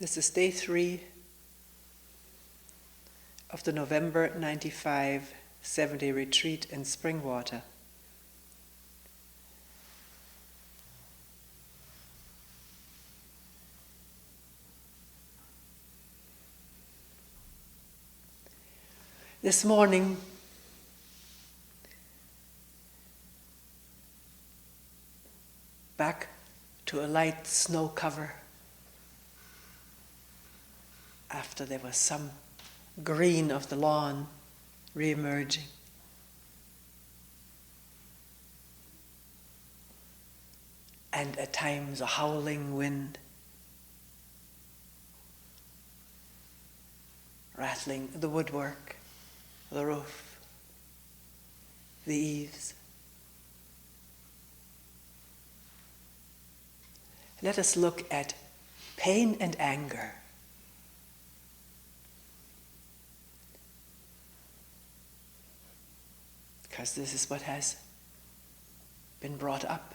This is day 3 of the November 1995 7-day retreat in Springwater. This morning, back to a light snow cover, after there was some green of the lawn re-emerging. And at times a howling wind, rattling the woodwork, the roof, the eaves. Let us look at pain and anger. Because this is what has been brought up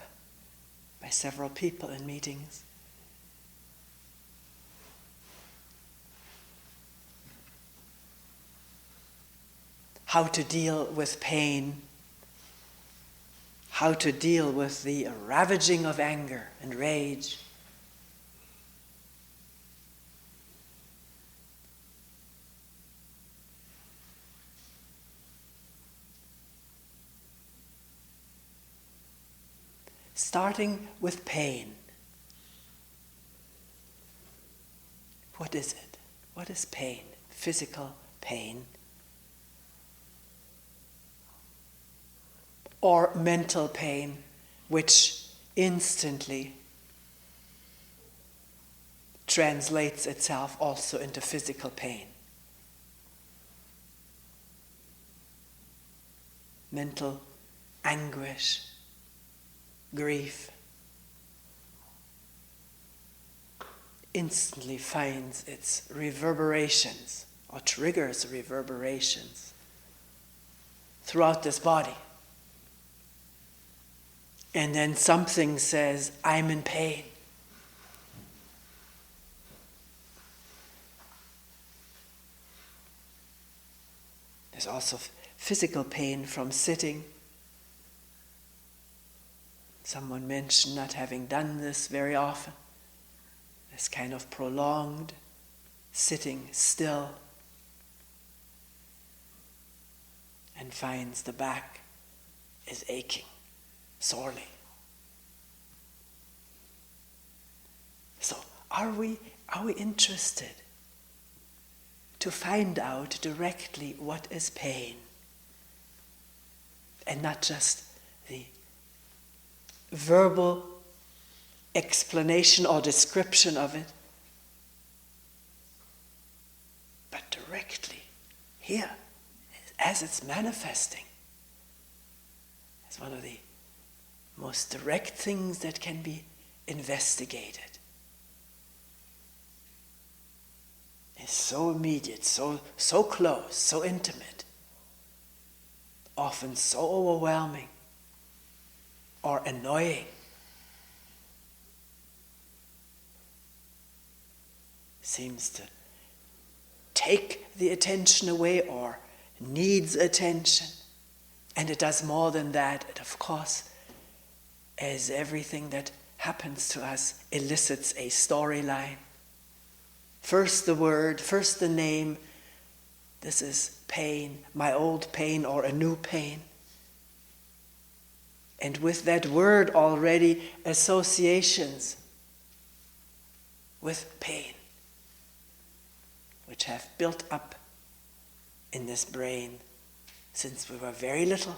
by several people in meetings. How to deal with pain, how to deal with the ravaging of anger and rage. Starting with pain. What is it? What is pain? Physical pain. Or mental pain, which instantly translates itself also into physical pain. Mental anguish, grief, instantly finds its reverberations or triggers reverberations throughout this body. And then something says, I'm in pain. There's also physical pain from sitting. Someone mentioned not having done this very often. This kind of prolonged sitting still, and finds the back is aching sorely. So are we interested to find out directly what is pain, and not just the verbal explanation or description of it, but directly here, as it's manifesting? It's one of the most direct things that can be investigated. It's so immediate, so close, so intimate, often so overwhelming or annoying. Seems to take the attention away or needs attention. And it does more than that. It, of course, as everything that happens to us, elicits a storyline. First the word, first the name. This is pain, my old pain or a new pain. And with that word already, associations with pain, which have built up in this brain since we were very little,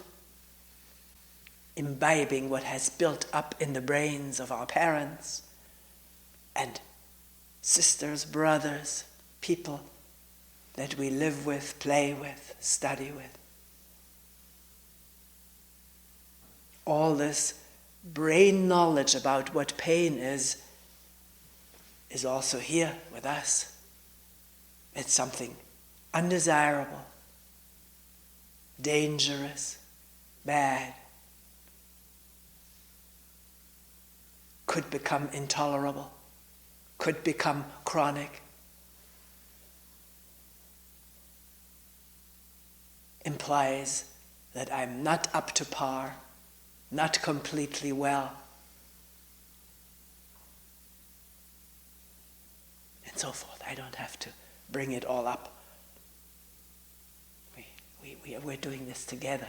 imbibing what has built up in the brains of our parents and sisters, brothers, people that we live with, play with, study with. All this brain knowledge about what pain is also here with us. It's something undesirable, dangerous, bad, could become intolerable. could become chronic, implies that I'm not up to par, not completely well, and so forth. I don't have to bring it all up. We're doing this together,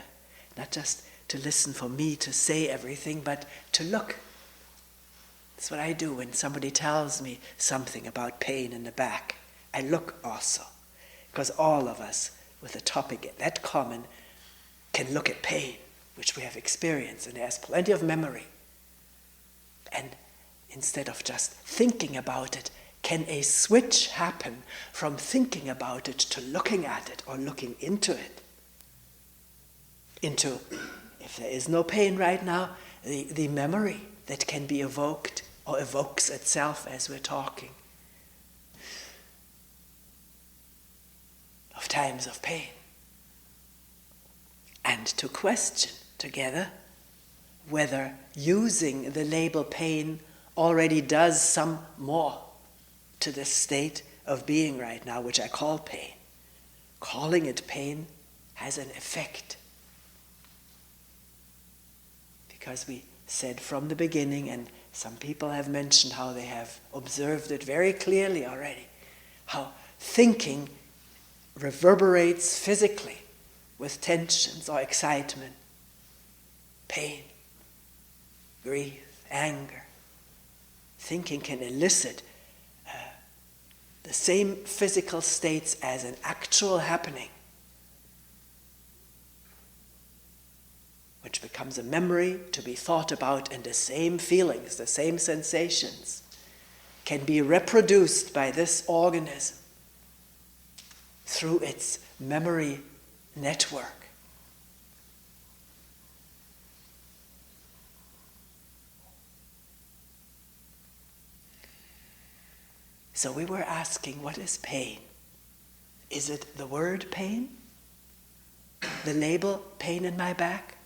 not just to listen for me to say everything, but to look. That's what I do when somebody tells me something about pain in the back. I look also, because all of us with a topic that common can look at pain, which we have experienced, and there's plenty of memory. And instead of just thinking about it, can a switch happen from thinking about it to looking at it or looking into it? Into, if there is no pain right now, the memory that can be evoked or evokes itself as we're talking of times of pain. And to question together whether using the label pain already does some more to this state of being right now, which I call pain. Calling it pain has an effect. Because we said from the beginning, and some people have mentioned how they have observed it very clearly already, how thinking reverberates physically with tensions or excitement, pain, grief, anger. Thinking can elicit the same physical states as an actual happening, which becomes a memory to be thought about, and the same feelings, the same sensations can be reproduced by this organism through its memory network. So we were asking, what is pain? Is it the word pain? The label pain in my back?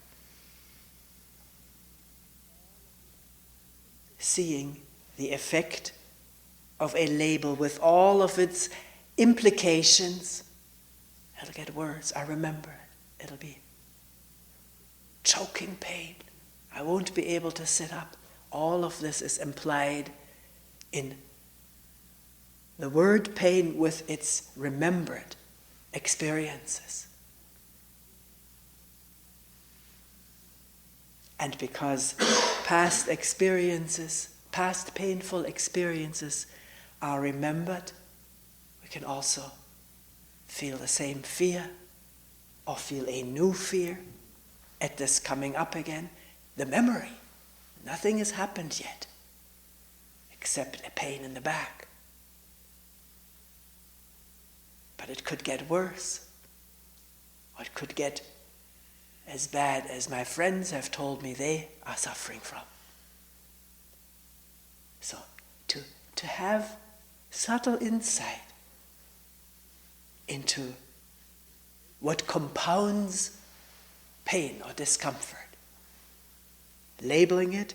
Seeing the effect of a label with all of its implications. It'll get worse, I remember it. It'll be choking pain. I won't be able to sit up. All of this is implied in the word pain with its remembered experiences. And because past experiences, past painful experiences are remembered, we can also feel the same fear or feel a new fear at this coming up again. The memory, nothing has happened yet except a pain in the back. But it could get worse, or it could get as bad as my friends have told me they are suffering from. So, to have subtle insight into what compounds pain or discomfort, labeling it,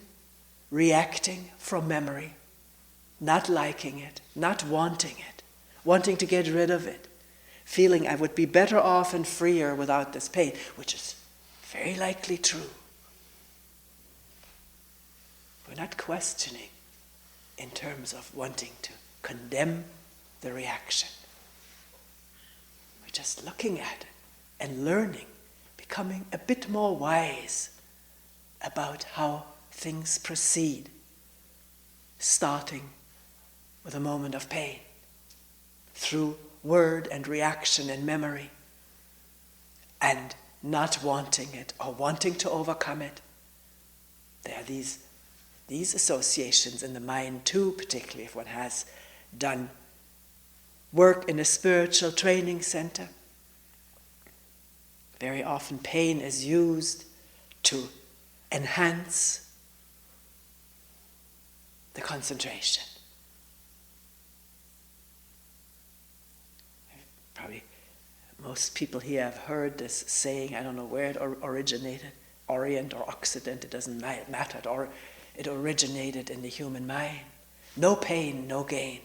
reacting from memory, not liking it, not wanting it, wanting to get rid of it, feeling I would be better off and freer without this pain, which is very likely true. We're not questioning in terms of wanting to condemn the reaction. We're just looking at it and learning, becoming a bit more wise about how things proceed, starting with a moment of pain, through word and reaction and memory, and not wanting it or wanting to overcome it. There are these associations in the mind too, particularly if one has done work in a spiritual training center. Very often pain is used to enhance the concentration. Probably most people here have heard this saying, I don't know where it originated, Orient or Occident, it doesn't matter, or it originated in the human mind. No pain, no gain.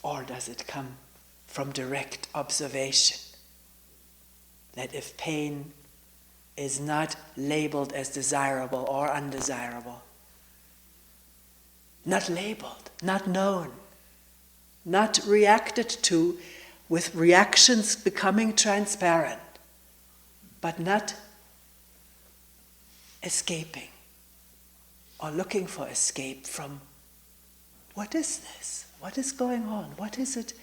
Or does it come from direct observation? That if pain is not labeled as desirable or undesirable, not labeled, not known, not reacted to with reactions becoming transparent, but not escaping or looking for escape from what is this? What is going on? What is it?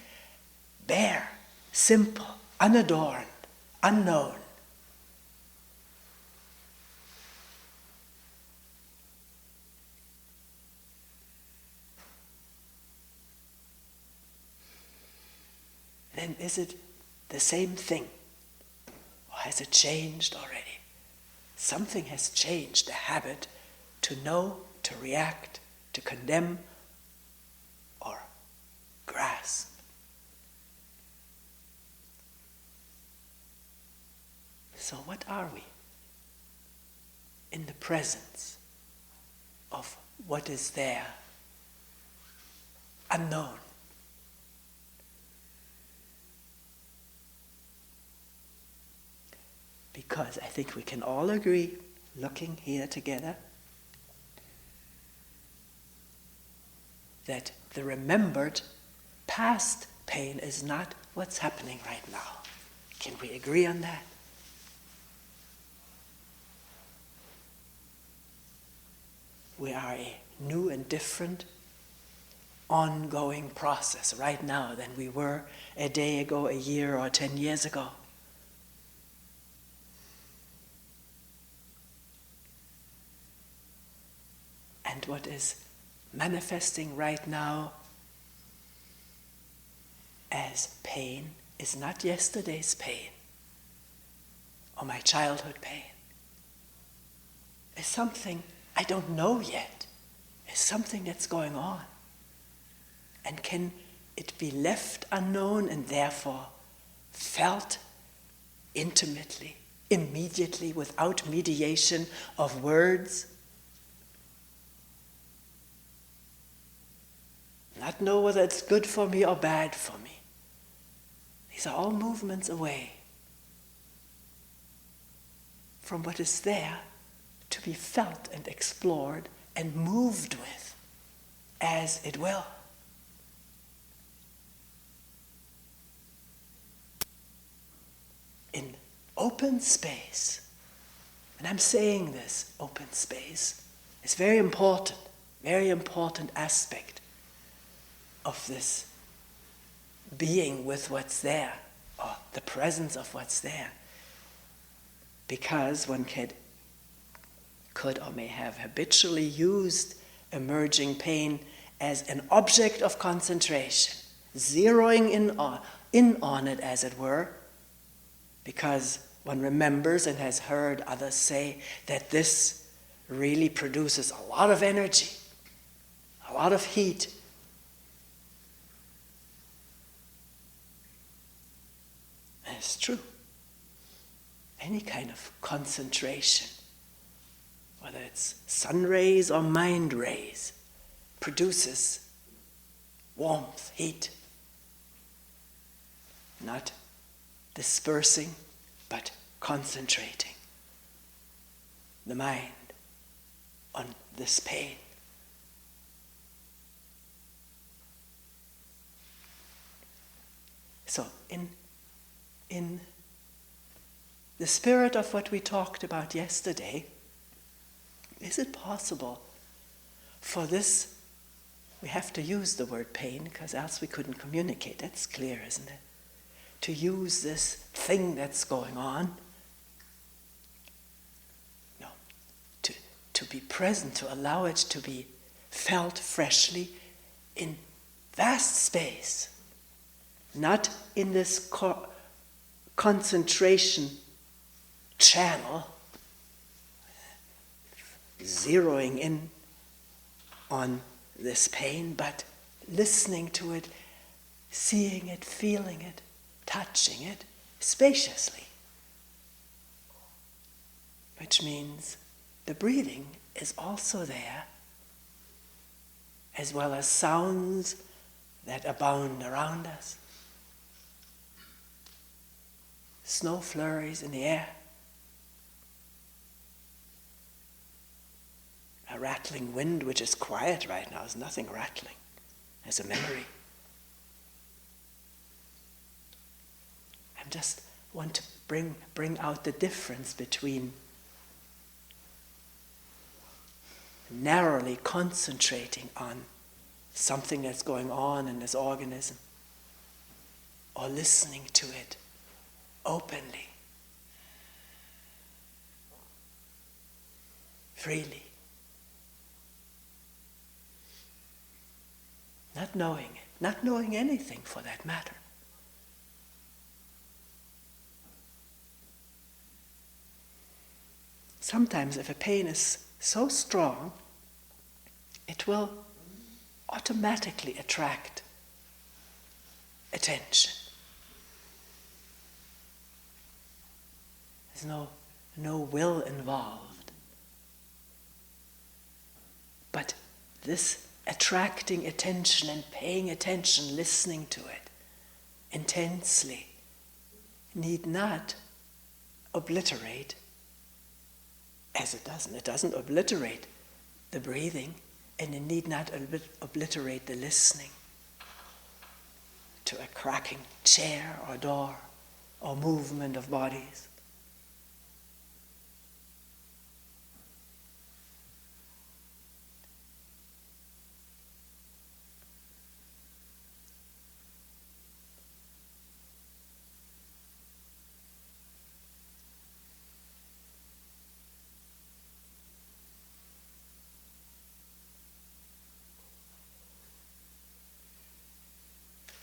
Bare, simple, unadorned, unknown. Then is it the same thing? Or has it changed already? Something has changed the habit to know, to react, to condemn, or grasp. So what are we? In the presence of what is there, unknown. Because I think we can all agree, looking here together, that the remembered past pain is not what's happening right now. Can we agree on that? We are a new and different ongoing process right now than we were a day ago, a year, or 10 years ago. And what is manifesting right now as pain is not yesterday's pain or my childhood pain. It's something I don't know yet. It's something that's going on. And can it be left unknown and therefore felt intimately, immediately, without mediation of words? Not know whether it's good for me or bad for me. These are all movements away from what is there to be felt and explored and moved with as it will. In open space, and I'm saying this, open space, is very important aspect of this being with what's there, or the presence of what's there. Because one could or may have habitually used emerging pain as an object of concentration, zeroing in on it, as it were, because one remembers and has heard others say that this really produces a lot of energy, a lot of heat. And it's true. Any kind of concentration, whether it's sun rays or mind rays, produces warmth, heat. Not dispersing, but concentrating the mind on this pain. So in the spirit of what we talked about yesterday, is it possible for this, we have to use the word pain because else we couldn't communicate, that's clear, isn't it? To use this thing that's going on, no, to be present, to allow it to be felt freshly in vast space, not in this concentration channel, zeroing in on this pain, but listening to it, seeing it, feeling it, touching it spaciously. Which means the breathing is also there, as well as sounds that abound around us. Snow flurries in the air, a rattling wind which is quiet right now, there's nothing rattling, there's a memory. I just want to bring out the difference between narrowly concentrating on something that's going on in this organism, or listening to it openly, freely, not knowing it, not knowing anything for that matter. Sometimes if a pain is so strong, it will automatically attract attention. There's no will involved. But this attracting attention and paying attention, listening to it intensely, need not obliterate, as it doesn't obliterate the breathing, and it need not obliterate the listening to a cracking chair or door or movement of bodies.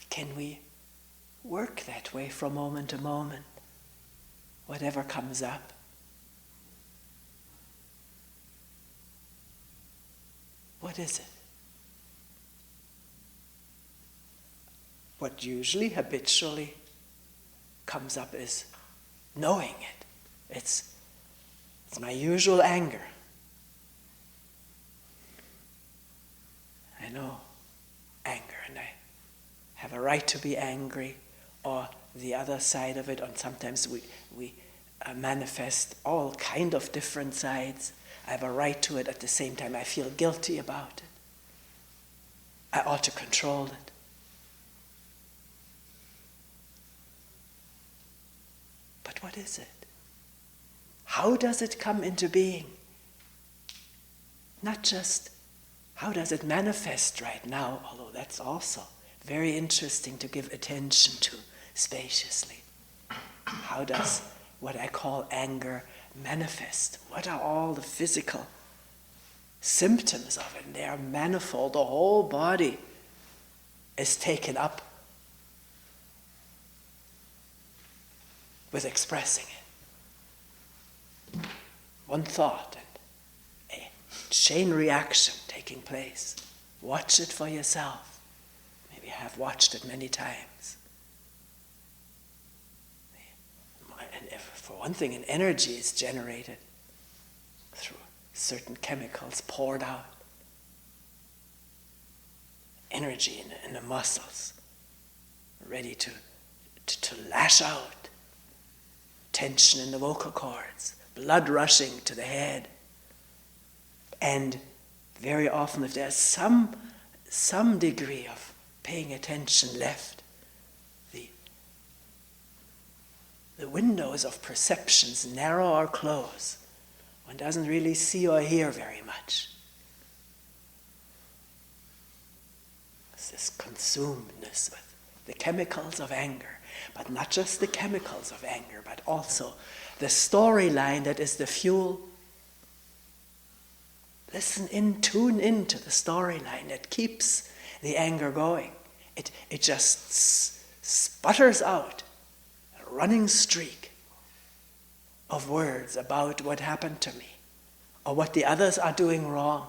Can we work that way from moment to moment, whatever comes up? What is it? What usually, habitually comes up is knowing it. It's my usual anger. I know anger, and I have a right to be angry, or the other side of it, and sometimes we manifest all kind of different sides. I have a right to it, at the same time I feel guilty about it. I ought to control it. But what is it? How does it come into being? Not just how does it manifest right now, although that's also very interesting to give attention to spaciously. How does what I call anger manifest? What are all the physical symptoms of it? And they are manifold. The whole body is taken up with expressing it. One thought and a chain reaction taking place. Watch it for yourself. Maybe I have watched it many times. And if, for one thing, an energy is generated through certain chemicals poured out. Energy in the muscles, ready to lash out. Tension in the vocal cords, blood rushing to the head. And very often, if there's some degree of paying attention left, the windows of perceptions narrow or close. One doesn't really see or hear very much. It's this consumedness with the chemicals of anger, but not just the chemicals of anger, but also the storyline that is the fuel. Listen in, tune into the storyline that keeps the anger going. It just sputters out a running streak of words about what happened to me, or what the others are doing wrong,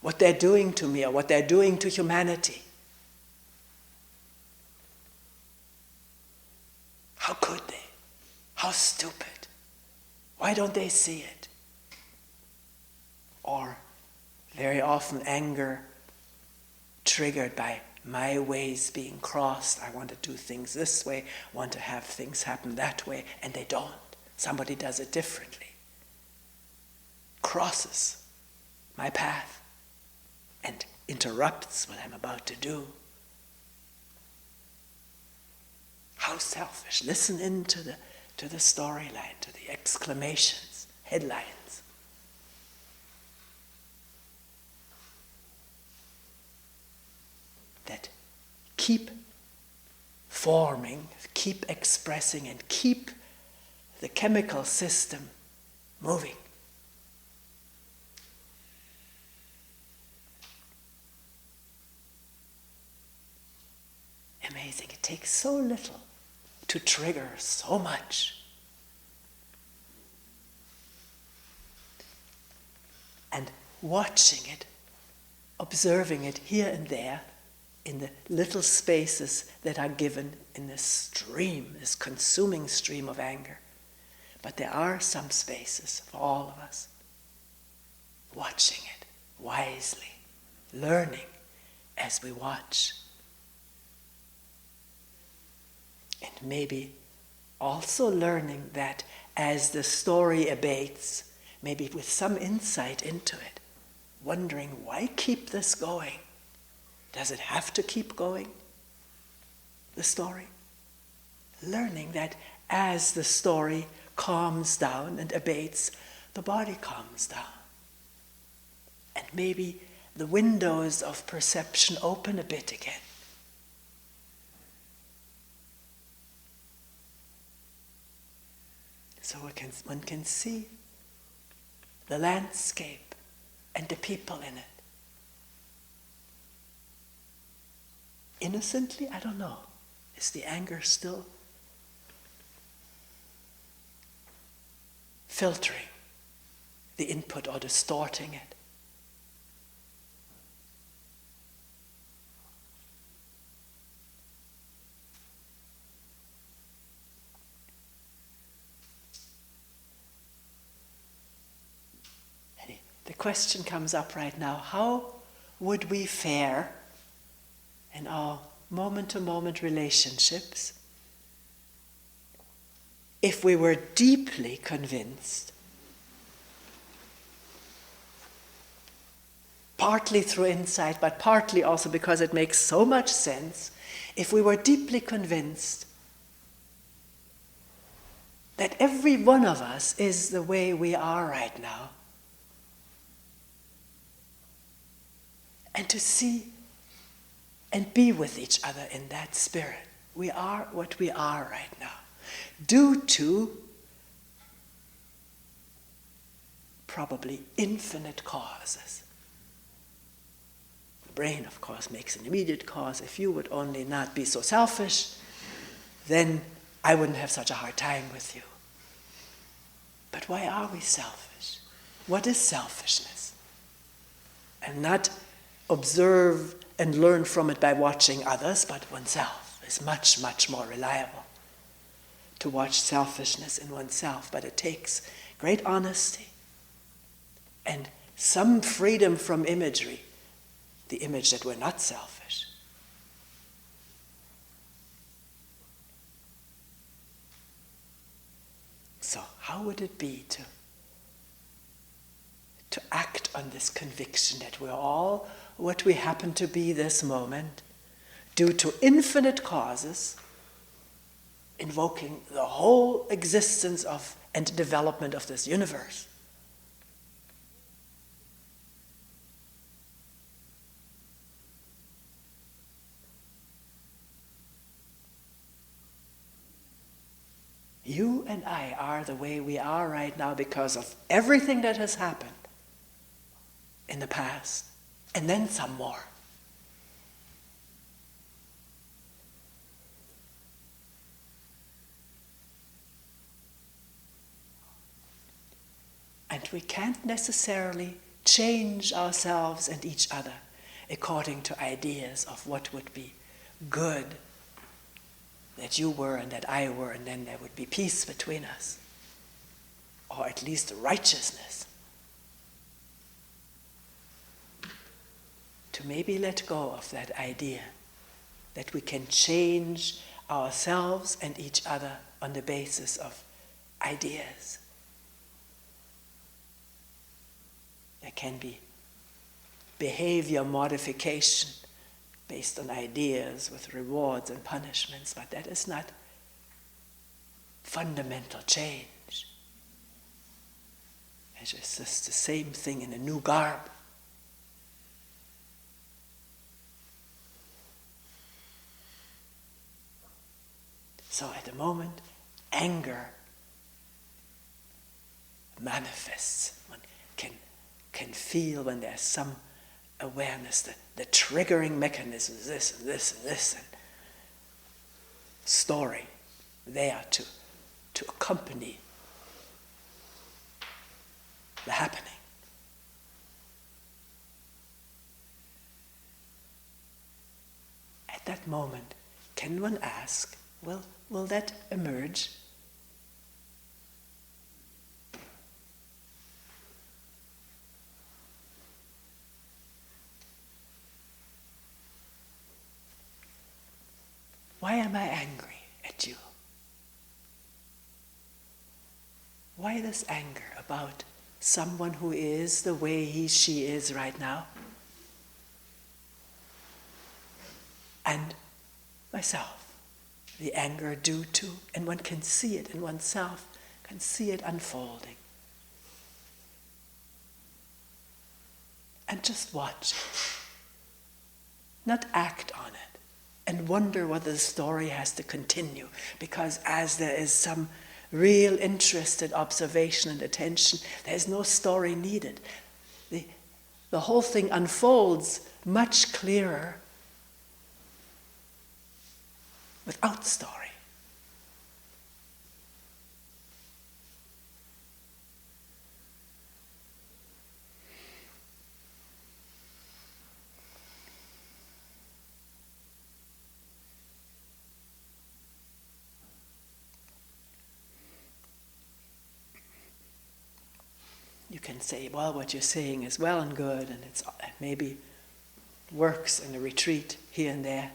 what they're doing to me, or what they're doing to humanity. How could they? How stupid. Why don't they see it? or very often anger triggered by my ways being crossed. I want to do things this way, want to have things happen that way, and they don't. Somebody does it differently. Crosses my path and interrupts what I'm about to do. How selfish. Listen into the storyline, to the exclamations, headlines. That keep forming, keep expressing, and keep the chemical system moving. Amazing. It takes so little to trigger so much. And watching it, observing it here and there, in the little spaces that are given in this stream, this consuming stream of anger. But there are some spaces for all of us. Watching it wisely, learning as we watch. And maybe also learning that as the story abates, maybe with some insight into it, wondering, why keep this going? Does it have to keep going, the story? Learning that as the story calms down and abates, the body calms down. And maybe the windows of perception open a bit again. So one can see the landscape and the people in it. Innocently, I don't know. Is the anger still filtering the input or distorting it? The question comes up right now, how would we fare in our moment-to-moment relationships if we were deeply convinced, partly through insight, but partly also because it makes so much sense, if we were deeply convinced that every one of us is the way we are right now, and to see and be with each other in that spirit. We are what we are right now, due to probably infinite causes. The brain, of course, makes an immediate cause. If you would only not be so selfish, then I wouldn't have such a hard time with you. But why are we selfish? What is selfishness? And not observe and learn from it by watching others, but oneself is much, much more reliable to watch selfishness in oneself. But it takes great honesty and some freedom from imagery, the image that we're not selfish. So how would it be to act on this conviction that we're all what we happen to be this moment, due to infinite causes, invoking the whole existence of and development of this universe? You and I are the way we are right now because of everything that has happened in the past, and then some more. And we can't necessarily change ourselves and each other according to ideas of what would be good, that you were and that I were, and then there would be peace between us, or at least righteousness. to maybe let go of that idea that we can change ourselves and each other on the basis of ideas. There can be behavior modification based on ideas with rewards and punishments, but that is not fundamental change. It's just the same thing in a new garb. So at the moment, anger manifests. One can feel when there's some awareness, the triggering mechanism, this and this and this, and story there to accompany the happening. At that moment, can one ask, well, will that emerge? Why am I angry at you? Why this anger about someone who is the way she is right now? And myself, the anger due to, and one can see it in oneself, can see it unfolding. And just watch it. Not act on it. And wonder whether the story has to continue, because as there is some real interested observation and attention, there's no story needed. The whole thing unfolds much clearer without story. You can say, well, what you're saying is well and good, and it maybe works in a retreat here and there.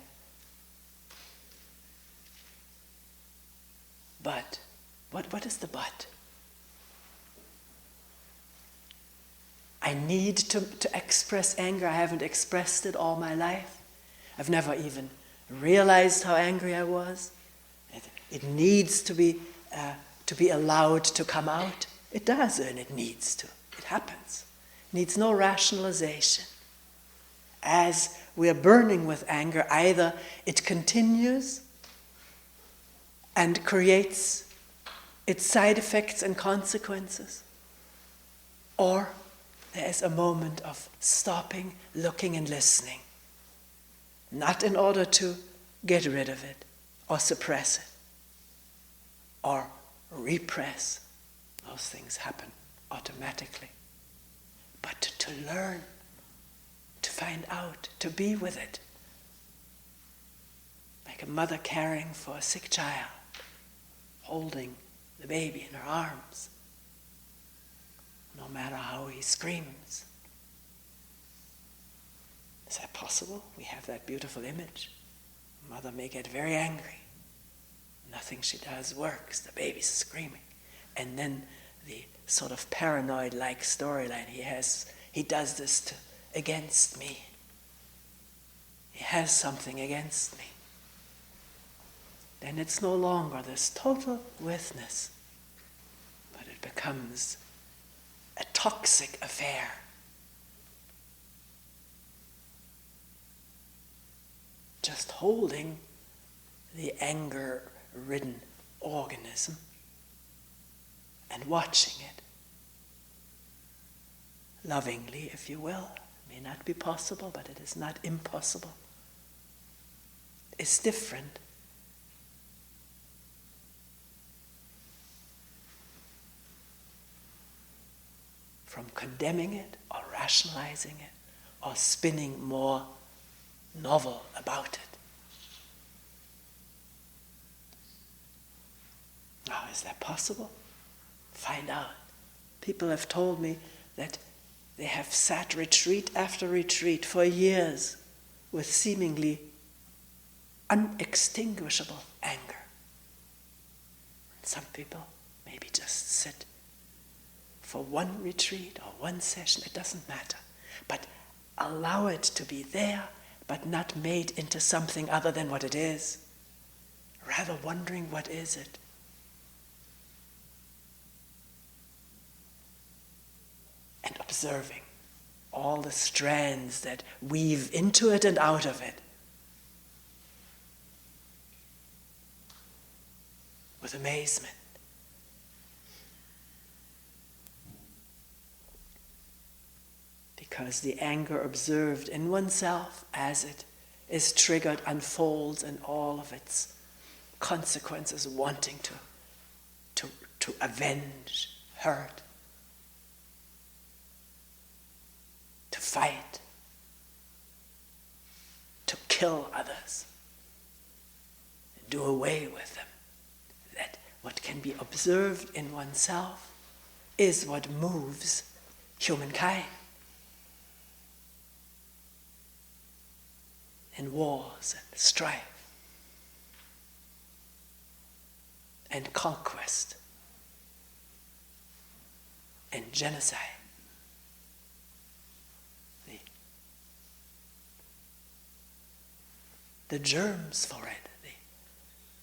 But, what is the but? I need to express anger. I haven't expressed it all my life. I've never even realized how angry I was. It needs to be allowed to come out. It does, and it needs to. It happens. It needs no rationalization. As we are burning with anger, either it continues and creates its side effects and consequences, or there is a moment of stopping, looking and listening, not in order to get rid of it or suppress it or repress. Those things happen automatically. But to learn, to find out, to be with it. Like a mother caring for a sick child, holding the baby in her arms, no matter how he screams. Is that possible? We have that beautiful image. Mother may get very angry. Nothing she does works. The baby's screaming. And then the sort of paranoid-like storyline he does this against me. He has something against me. Then it's no longer this total witness, but it becomes a toxic affair. Just holding the anger-ridden organism and watching it, lovingly, if you will. It may not be possible, but it is not impossible. It's different. From condemning it, or rationalizing it, or spinning more novel about it. Now, is that possible? Find out. People have told me that They have sat retreat after retreat for years with seemingly unextinguishable anger. Some people maybe just sit for one retreat or one session, it doesn't matter. But allow it to be there, but not made into something other than what it is. Rather wondering, what is it? And observing all the strands that weave into it and out of it. With amazement. Because the anger observed in oneself as it is triggered unfolds in all of its consequences, wanting to avenge, hurt, to fight, to kill others, do away with them. That what can be observed in oneself is what moves humankind in wars and strife and conquest and genocide. The germs for it,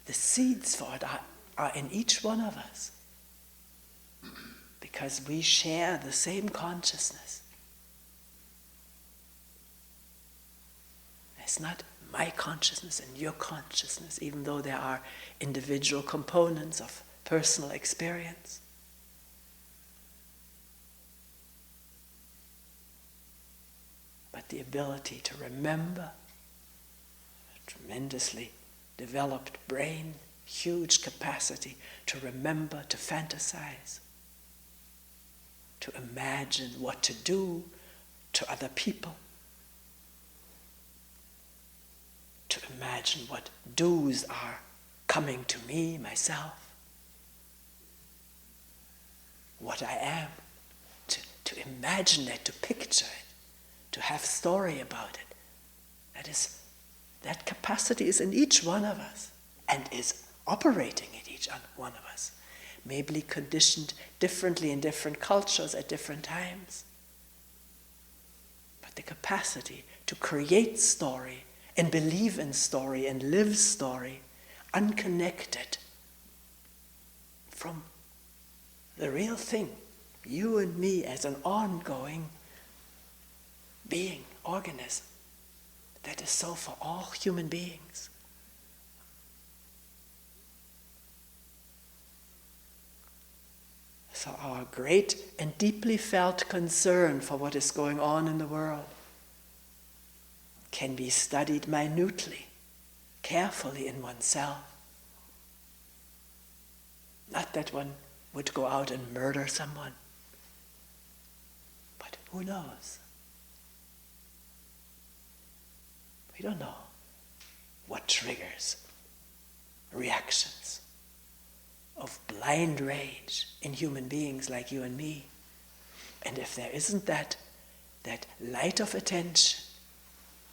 the seeds for it are in each one of us, because we share the same consciousness. It's not my consciousness and your consciousness, even though there are individual components of personal experience. But the ability to remember, a tremendously developed brain, huge capacity to remember, to fantasize, to imagine what to do to other people, to imagine what do's are coming to me, myself, what I am, to imagine it, to picture it, to have story about it. That capacity is in each one of us and is operating in each one of us, maybe conditioned differently in different cultures at different times. But the capacity to create story and believe in story and live story, unconnected from the real thing, you and me as an ongoing being, organism, that is so for all human beings. So our great and deeply felt concern for what is going on in the world can be studied minutely, carefully in oneself. Not that one would go out and murder someone, but who knows? We don't know what triggers reactions of blind rage in human beings like you and me. And if there isn't that light of attention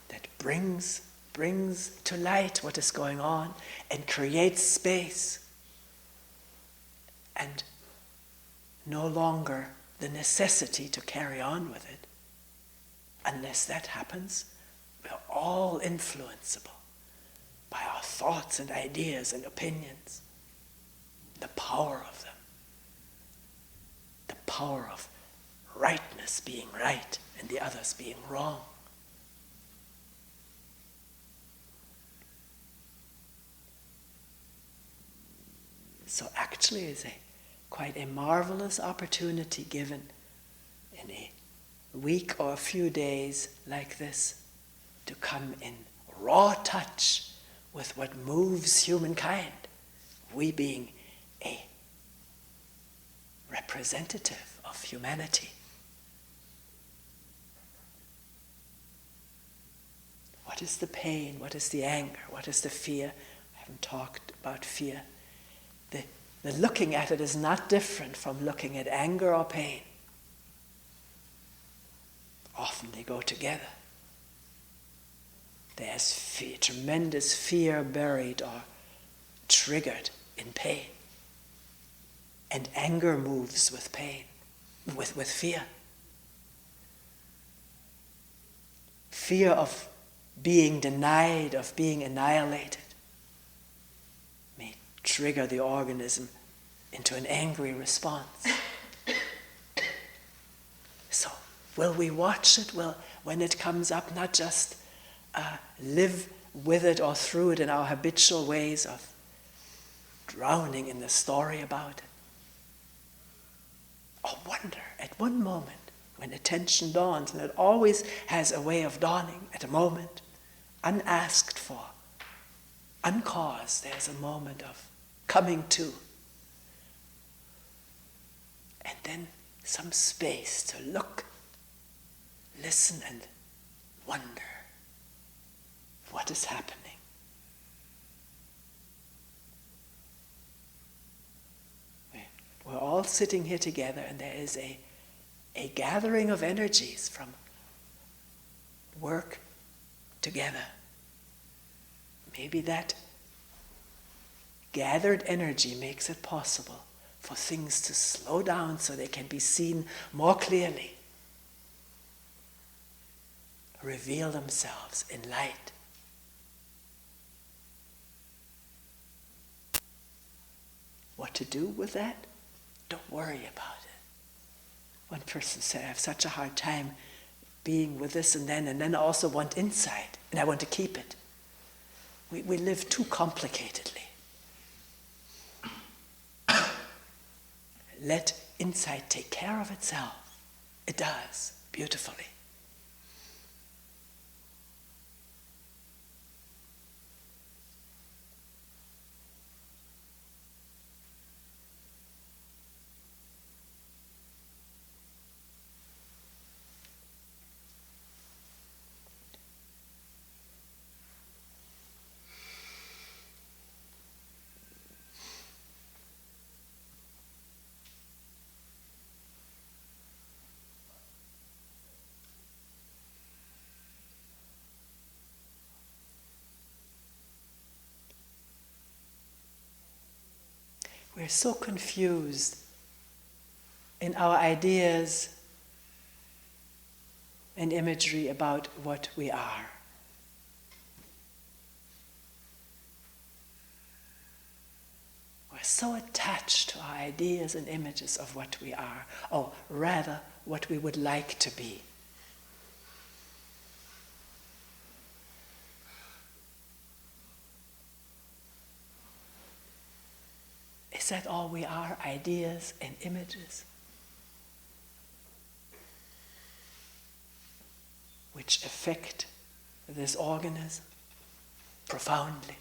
that brings to light what is going on and creates space, and no longer the necessity to carry on with it, unless that happens, we're all influenceable by our thoughts and ideas and opinions. The power of them. The power of rightness being right and the others being wrong. So actually it's quite a marvelous opportunity given in a week or a few days like this to come in raw touch with what moves humankind, we being a representative of humanity. What is the pain? What is the anger? What is the fear? I haven't talked about fear. The looking at it is not different from looking at anger or pain. often they go together. There's tremendous fear buried or triggered in pain. And anger moves with pain, with fear. Fear of being denied, of being annihilated, may trigger the organism into an angry response. So, will we watch it? Will, when it comes up, not just live with it or through it in our habitual ways of drowning in the story about it? Or wonder at one moment when attention dawns, and it always has a way of dawning at a moment, unasked for, uncaused, there's a moment of coming to. And then some space to look, listen, and wonder what is happening. We're all sitting here together, and there is a gathering of energies from work together. Maybe that gathered energy makes it possible for things to slow down so they can be seen more clearly, reveal themselves in light. What to do with that? Don't worry about it. One person said, I have such a hard time being with this and then I also want insight, and I want to keep it. We live too complicatedly. Let insight take care of itself. It does, beautifully. We're so confused in our ideas and imagery about what we are. We're so attached to our ideas and images of what we are, or rather, what we would like to be. Is that all we are? Ideas and images? Which affect this organism profoundly.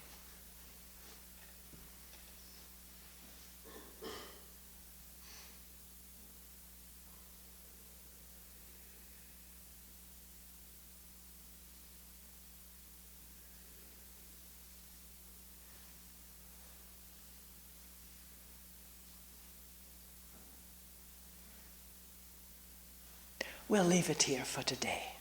We'll leave it here for today.